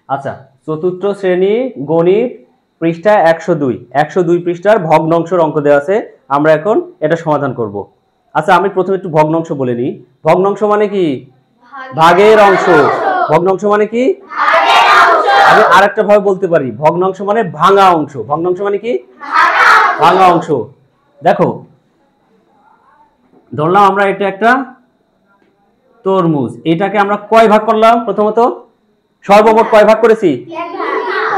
আচ্ছা, চতুর্থ শ্রেণী গণিত পৃষ্ঠা 102 পৃষ্ঠার ভগ্নাংশের অঙ্ক দেওয়া আছে। আমরা এখন এটা সমাধান করব। আচ্ছা, আমি প্রথমে একটু ভগ্নাংশ বলে নিই। ভগ্নাংশ মানে কি? ভাগের অংশ। ভগ্নাংশ মানে কি? আমি আরেকটা ভাবে বলতে পারি, ভগ্নাংশ মানে ভাঙা অংশ। ভগ্নাংশ মানে কি? ভাঙা অংশ। দেখো, ধরলাম আমরা এটা একটা তরমুজ, এটাকে আমরা কয় ভাগ করলাম? প্রথমত সর্বমোট কয় ভাগ করেছি?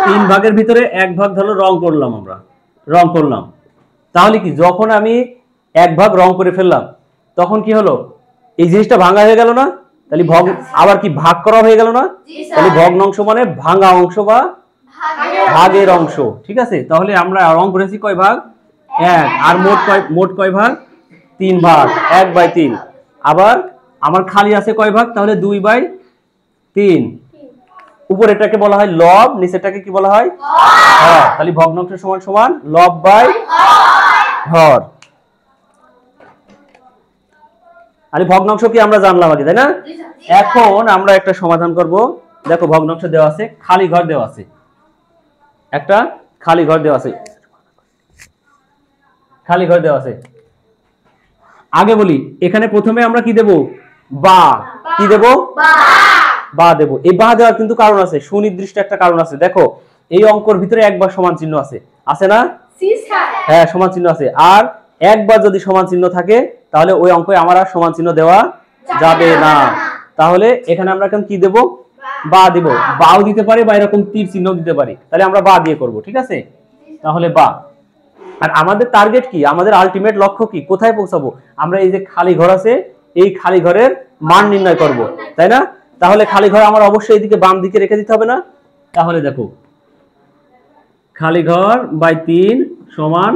3 ভাগের ভিতরে 1 ভাগ ধরো রং করলাম, আমরা রং করলাম। তাহলে কি, যখন আমি 1 ভাগ রং করে ফেললাম তখন কি হলো? এই জিনিসটা ভাঙা হয়ে গেল না? তাহলে আবার কি ভাগ করা হয়ে গেল না? তাহলে ভগ্নাংশ মানে ভাঙা অংশ বা ভাগের অংশ। ঠিক আছে, তাহলে আমরা রং করেছি কয় ভাগ? 1। আর মোট কয় ভাগ? 3 ভাগ, 1/3। আবার আমার খালি আছে কয় ভাগ? তাহলে 2/3। উপরেরটাকে বলা হয় লব, নিচেরটাকে কি বলা হয়? হর। তাহলে ভগ্নাংশ সমান সমান লব বাই হর। আরে ভগ্নাংশ কি আমরা জানলাম আগে, তাই না? এখন আমরা একটা সমাধান করব। দেখো, ভগ্নাংশ দেওয়া আছে, খালি ঘর দেওয়া আছে, একটা খালি ঘর দেওয়া আছে, খালি ঘর দেওয়া আছে। আগে বলি, এখানে প্রথমে আমরা কি দেব? বা। কি দেব? বা দেব। এই বা দেওয়ার কিন্তু কারণ আছে, সুনির্দিষ্ট একটা কারণ আছে। দেখো, এই অঙ্কর ভিতরে একবার সমান চিহ্ন আছে, আছে না? হ্যাঁ, সমান চিহ্ন আছে। আর একবার যদি সমান চিহ্ন থাকে তাহলে ওই অঙ্কে আমার আর সমান চিহ্ন দেওয়া যাবে না। তাহলে এখানে আমরা এখন কি দেব? বা দেব। বাও দিতে পারি বা এরকম তীর চিহ্ন দিতে পারি। তাহলে আমরা বা দিয়ে করব। ঠিক আছে, তাহলে বা। আর আমাদের টার্গেট কি? আমাদের আলটিমেট লক্ষ্য কি? কোথায় পৌঁছাবো? আমরা এই যে খালি ঘর আছে, এই খালি ঘরের মান নির্ণয় করব, তাই না? তাহলে খালি ঘর আমার অবশ্যই এইদিকে বাম দিকে রেখে দিতে হবে না? তাহলে দেখো, খালি ঘর বাই 3 সমান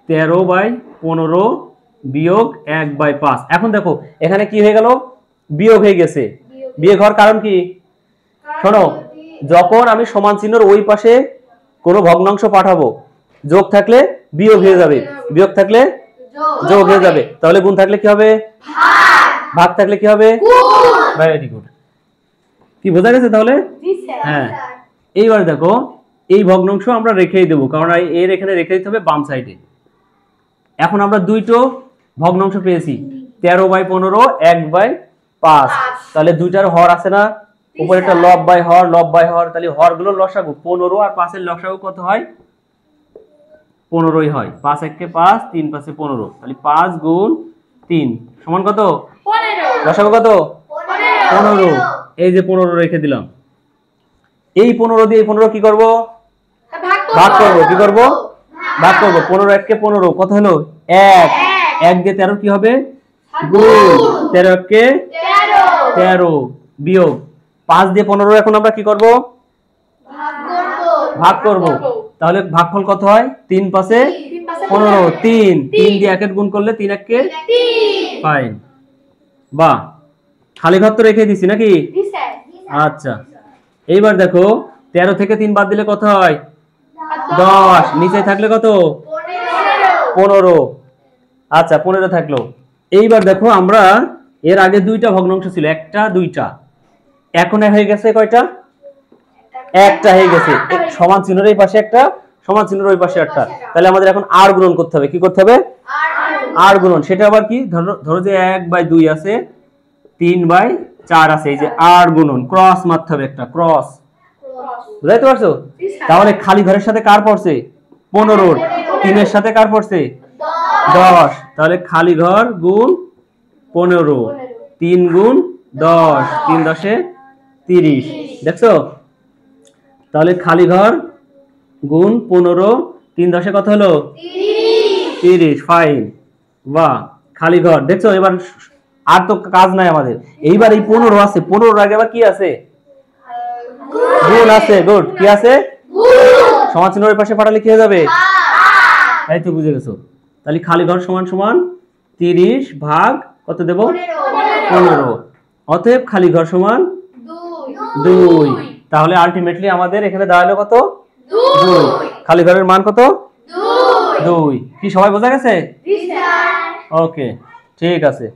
13/15 বিয়োগ 1/5। এখন দেখো, এখানে কি হয়ে গেল? বিয়োগ হয়ে গেছে। বিয়োগ হওয়ার কারণ কি? শোনো, যখন আমি সমান চিহ্নের ওই পাশে কোনো ভগ্নাংশ পাঠাবো, যোগ থাকলে বিয়োগ হয়ে যাবে, বিয়োগ থাকলে যোগ হয়ে যাবে। তাহলে গুণ থাকলে কি হবে? ভাগ থাকলে কি হবে? Very good. কি বোঝা গেছে তাহলে? হ্যাঁ। এইবার দেখো, এই ভগ্নাংশ আমরা রেখেই দেবো, কারণ এর এখানে রেখে দিতে হবে বাম সাইডে। এখন আমরা দুইটো ভগ্নাংশ পেয়েছি, 13/15, 1/5। তাহলে দুইটার হর আছে না? উপরে একটা লব বাই হর, লব বাই হর। তাহলে হর গুলো লসাগু 15 আর 5 এর লসাগু কত হয়? 15ই হয়। 5 1 5, 3 5 15। তাহলে 5 গুণ 3 সমান কত? 15। লসাগু কত? 15। এই যে 15 রেখে দিলাম। এই 15 দিয়ে 15 কি করব? ভাগ করব। কি করব? ভাগ করব। 15 1 কে 15 কত হলো? 1। 1 দিয়ে 13 কি হবে? গুণ। 13 1 কে 13 বিয়োগ 5 দিয়ে 15 এখন আমরা কি করব? ভাগ করব। তাহলে ভাগফল কত হয়? 3 5 15। 3 দিয়ে 1 এর গুণ করলে 3 1 কে 3। ফাইন। বাহ, খালি ঘর তো রেখে দিছি নাকি? আচ্ছা, এইবার দেখো, 13 থেকে 3 বাদ দিলে কত হয়? 10। নিচে থাকলে কত? 15। আচ্ছা, 15 থাকলো। এইবার দেখো, আমরা এর আগে দুইটা ভগ্নাংশ ছিল, একটা দুইটা, এখন হয়ে গেছে কয়টা? একটা হয়ে গেছে। সমান চিহ্নের এই পাশে একটা, সমান চিহ্নের ওই পাশে একটা। তাহলে আমাদের এখন আর গুণন করতে হবে। কি করতে হবে? আর গুণন। সেটা আবার কি? ধরো যে 1/2 আছে, 3/4 আছে, এই যে আর গুণন, ক্রস মারতে হবে, একটা ক্রস। বুঝতে পারছো? তাহলে খালি ঘরের সাথে কার পড়ছে? 15। 3 এর সাথে কার পড়ছে? 10। তাহলে খালি ঘর গুণ 15, 3 গুণ 10, 3 10 30। দেখছো? তাহলে খালি ঘর গুণ 15, 3 10 কত হলো? 30। ফাইন। বাহ, খালি ঘর। দেখছো, এবার আর তো কাজ নাই আমাদের। এইবার এই 15 আছে, 15 আগে আবার কি আছে? গুণ আছে। গুড। কি আছে? সমান চিহ্নের পাশে পাঠালে কি হয়ে যাবে? তাই তো, বুঝে গেছো। তাহলে খালি ঘর সমান সমান 30 ভাগ কত দেব? 15। অতএব খালি ঘর সমান 2। তাহলে আলটিমেটলি আমাদের এখানে দাঁড়ালো কত? 2। খালি ঘরের মান কত? 2। কি সবাই বোঝা গেছে? ওকে, ঠিক আছে।